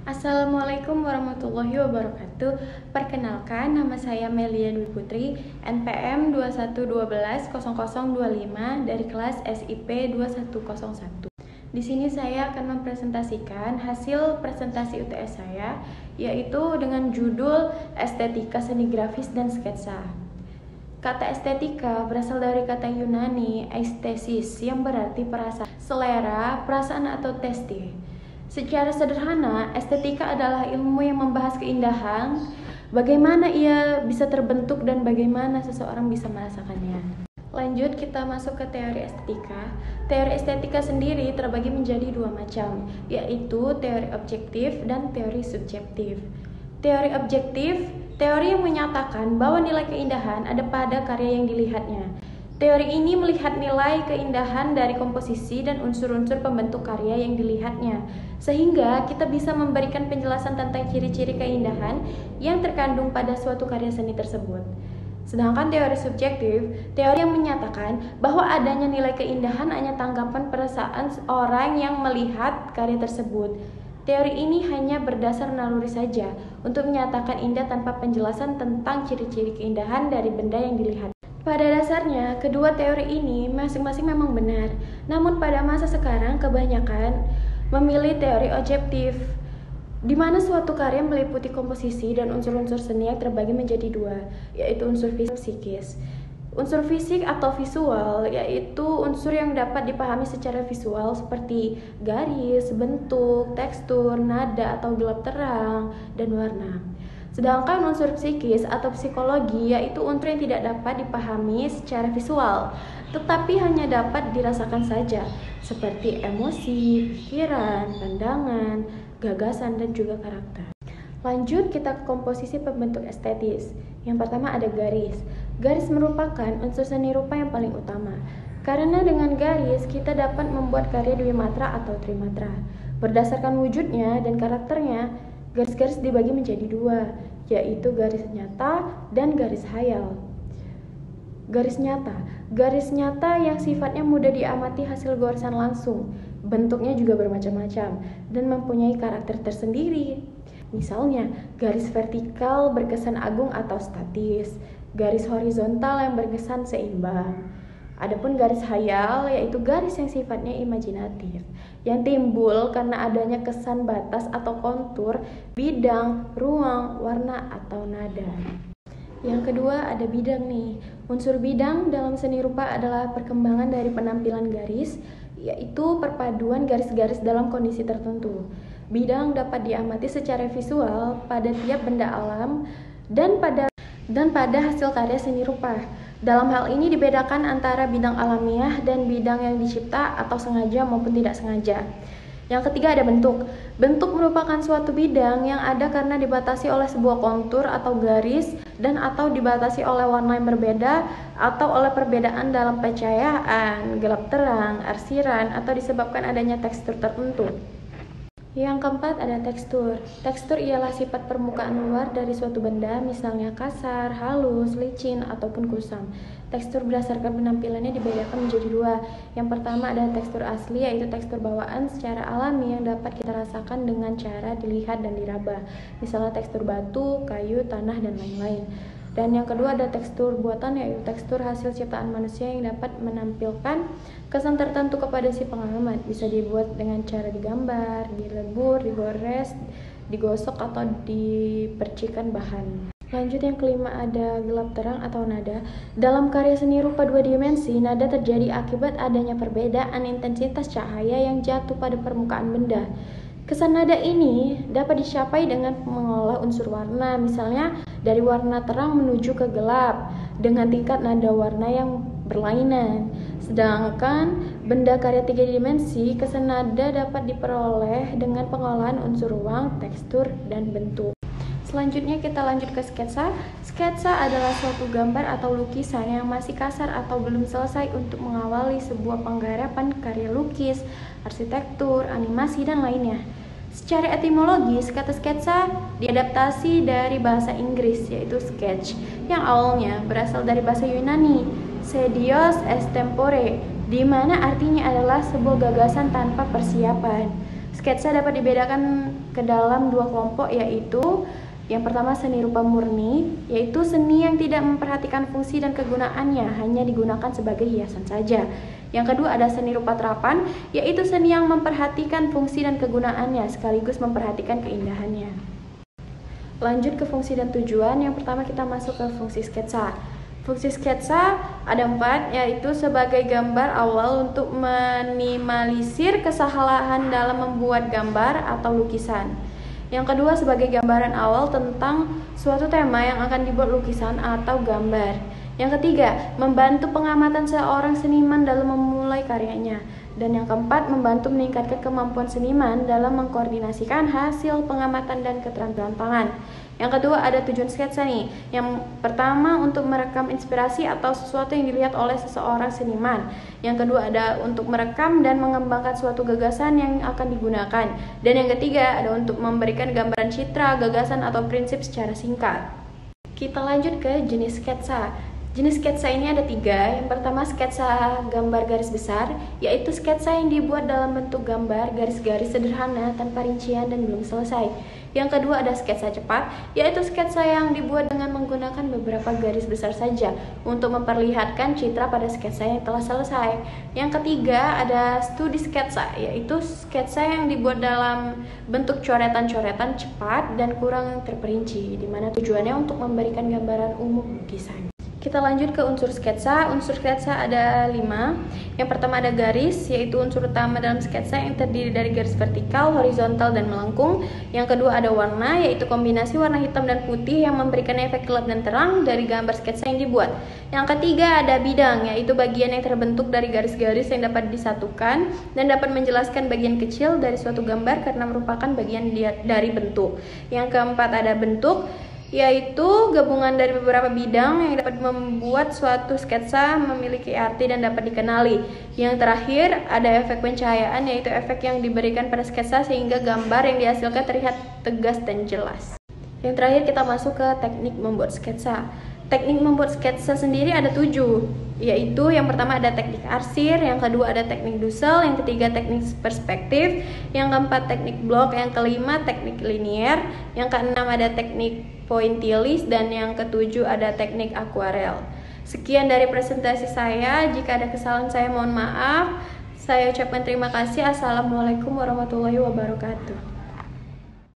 Assalamualaikum warahmatullahi wabarakatuh. Perkenalkan, nama saya Melia Dwi Putri, NPM 21120025 dari kelas SIP 2101. Di sini saya akan mempresentasikan hasil presentasi UTS saya, yaitu dengan judul Estetika Seni Grafis dan Sketsa. Kata estetika berasal dari kata Yunani aesthesis yang berarti perasaan, selera, perasaan atau testi. Secara sederhana, estetika adalah ilmu yang membahas keindahan, bagaimana ia bisa terbentuk dan bagaimana seseorang bisa merasakannya. Lanjut, kita masuk ke teori estetika. Teori estetika sendiri terbagi menjadi dua macam, yaitu teori objektif dan teori subjektif. Teori objektif, teori yang menyatakan bahwa nilai keindahan ada pada karya yang dilihatnya. Teori ini melihat nilai keindahan dari komposisi dan unsur-unsur pembentuk karya yang dilihatnya, sehingga kita bisa memberikan penjelasan tentang ciri-ciri keindahan yang terkandung pada suatu karya seni tersebut. Sedangkan teori subjektif, teori yang menyatakan bahwa adanya nilai keindahan hanya tanggapan perasaan orang yang melihat karya tersebut. Teori ini hanya berdasar naluri saja untuk menyatakan indah tanpa penjelasan tentang ciri-ciri keindahan dari benda yang dilihat. Pada dasarnya, kedua teori ini masing-masing memang benar. Namun pada masa sekarang kebanyakan memilih teori objektif, di mana suatu karya meliputi komposisi dan unsur-unsur seni yang terbagi menjadi dua, yaitu unsur fisik dan psikis. Unsur fisik atau visual yaitu unsur yang dapat dipahami secara visual seperti garis, bentuk, tekstur, nada atau gelap terang, dan warna. Sedangkan unsur psikis atau psikologi yaitu unsur yang tidak dapat dipahami secara visual, tetapi hanya dapat dirasakan saja, seperti emosi, pikiran, pandangan, gagasan, dan juga karakter. Lanjut, kita ke komposisi pembentuk estetis. Yang pertama ada garis. Garis merupakan unsur seni rupa yang paling utama. Karena dengan garis, kita dapat membuat karya dwimatra atau trimatra. Berdasarkan wujudnya dan karakternya, garis-garis dibagi menjadi dua, yaitu garis nyata dan garis hayal. Garis nyata yang sifatnya mudah diamati hasil goresan langsung. Bentuknya juga bermacam-macam dan mempunyai karakter tersendiri. Misalnya, garis vertikal berkesan agung atau statis, garis horizontal yang berkesan seimbang. Adapun garis hayal yaitu garis yang sifatnya imajinatif, yang timbul karena adanya kesan batas atau kontur, bidang, ruang, warna, atau nada. Yang kedua ada bidang nih. Unsur bidang dalam seni rupa adalah perkembangan dari penampilan garis, yaitu perpaduan garis-garis dalam kondisi tertentu. Bidang dapat diamati secara visual pada tiap benda alam dan pada hasil karya seni rupa. Dalam hal ini dibedakan antara bidang alamiah dan bidang yang dicipta atau sengaja maupun tidak sengaja. Yang ketiga ada bentuk. Bentuk merupakan suatu bidang yang ada karena dibatasi oleh sebuah kontur atau garis dan atau dibatasi oleh warna yang berbeda atau oleh perbedaan dalam pencahayaan, gelap terang, arsiran, atau disebabkan adanya tekstur tertentu. Yang keempat ada tekstur. Tekstur ialah sifat permukaan luar dari suatu benda, misalnya kasar, halus, licin, ataupun kusam. Tekstur berdasarkan penampilannya dibedakan menjadi dua. Yang pertama ada tekstur asli, yaitu tekstur bawaan secara alami yang dapat kita rasakan dengan cara dilihat dan diraba. Misalnya tekstur batu, kayu, tanah, dan lain-lain. Dan yang kedua ada tekstur buatan, yaitu tekstur hasil ciptaan manusia yang dapat menampilkan kesan tertentu kepada si pengamat. Bisa dibuat dengan cara digambar, dilebur, digores, digosok, atau dipercikan bahan. Lanjut, yang kelima ada gelap terang atau nada. Dalam karya seni rupa dua dimensi, nada terjadi akibat adanya perbedaan intensitas cahaya yang jatuh pada permukaan benda. Kesan nada ini dapat dicapai dengan mengolah unsur warna, misalnya dari warna terang menuju ke gelap dengan tingkat nada warna yang berlainan. Sedangkan benda karya tiga dimensi, kesan nada dapat diperoleh dengan pengolahan unsur ruang, tekstur, dan bentuk. Selanjutnya kita lanjut ke sketsa. Sketsa adalah suatu gambar atau lukisan yang masih kasar atau belum selesai untuk mengawali sebuah penggarapan karya lukis, arsitektur, animasi, dan lainnya. Secara etimologis, kata sketsa diadaptasi dari bahasa Inggris, yaitu sketch, yang awalnya berasal dari bahasa Yunani, sedios extempore, di mana artinya adalah sebuah gagasan tanpa persiapan. Sketsa dapat dibedakan ke dalam dua kelompok, yaitu yang pertama seni rupa murni, yaitu seni yang tidak memperhatikan fungsi dan kegunaannya, hanya digunakan sebagai hiasan saja. Yang kedua ada seni rupa terapan, yaitu seni yang memperhatikan fungsi dan kegunaannya sekaligus memperhatikan keindahannya. Lanjut ke fungsi dan tujuan. Yang pertama kita masuk ke fungsi sketsa. Fungsi sketsa ada 4, yaitu sebagai gambar awal untuk minimalisir kesalahan dalam membuat gambar atau lukisan. Yang kedua sebagai gambaran awal tentang suatu tema yang akan dibuat lukisan atau gambar. Yang ketiga, membantu pengamatan seorang seniman dalam memulai karyanya. Dan yang keempat, membantu meningkatkan kemampuan seniman dalam mengkoordinasikan hasil pengamatan dan keterampilan tangan. Yang kedua ada tujuan sketsa nih. Yang pertama untuk merekam inspirasi atau sesuatu yang dilihat oleh seseorang seniman. Yang kedua ada untuk merekam dan mengembangkan suatu gagasan yang akan digunakan. Dan yang ketiga ada untuk memberikan gambaran citra, gagasan atau prinsip secara singkat. Kita lanjut ke jenis sketsa. Jenis sketsa ini ada 3. Yang pertama sketsa gambar garis besar, yaitu sketsa yang dibuat dalam bentuk gambar garis-garis sederhana tanpa rincian dan belum selesai. Yang kedua ada sketsa cepat, yaitu sketsa yang dibuat dengan menggunakan beberapa garis besar saja untuk memperlihatkan citra pada sketsa yang telah selesai. Yang ketiga ada studi sketsa, yaitu sketsa yang dibuat dalam bentuk coretan-coretan cepat dan kurang terperinci, di mana tujuannya untuk memberikan gambaran umum lukisan. Kita lanjut ke unsur sketsa. Unsur sketsa ada 5. Yang pertama ada garis, yaitu unsur utama dalam sketsa yang terdiri dari garis vertikal, horizontal, dan melengkung. Yang kedua ada warna, yaitu kombinasi warna hitam dan putih yang memberikan efek gelap dan terang dari gambar sketsa yang dibuat. Yang ketiga ada bidang, yaitu bagian yang terbentuk dari garis-garis yang dapat disatukan dan dapat menjelaskan bagian kecil dari suatu gambar karena merupakan bagian dari bentuk. Yang keempat ada bentuk, yaitu gabungan dari beberapa bidang yang dapat membuat suatu sketsa memiliki arti dan dapat dikenali. Yang terakhir ada efek pencahayaan, yaitu efek yang diberikan pada sketsa sehingga gambar yang dihasilkan terlihat tegas dan jelas. Yang terakhir kita masuk ke teknik membuat sketsa. Teknik membuat sketsa sendiri ada 7, yaitu yang pertama ada teknik arsir, yang kedua ada teknik Dussel, yang ketiga teknik perspektif, yang keempat teknik blok, yang kelima teknik linier, yang keenam ada teknik pointillis, dan yang ketujuh ada teknik akuarel. Sekian dari presentasi saya. Jika ada kesalahan saya mohon maaf. Saya ucapkan terima kasih. Assalamualaikum warahmatullahi wabarakatuh.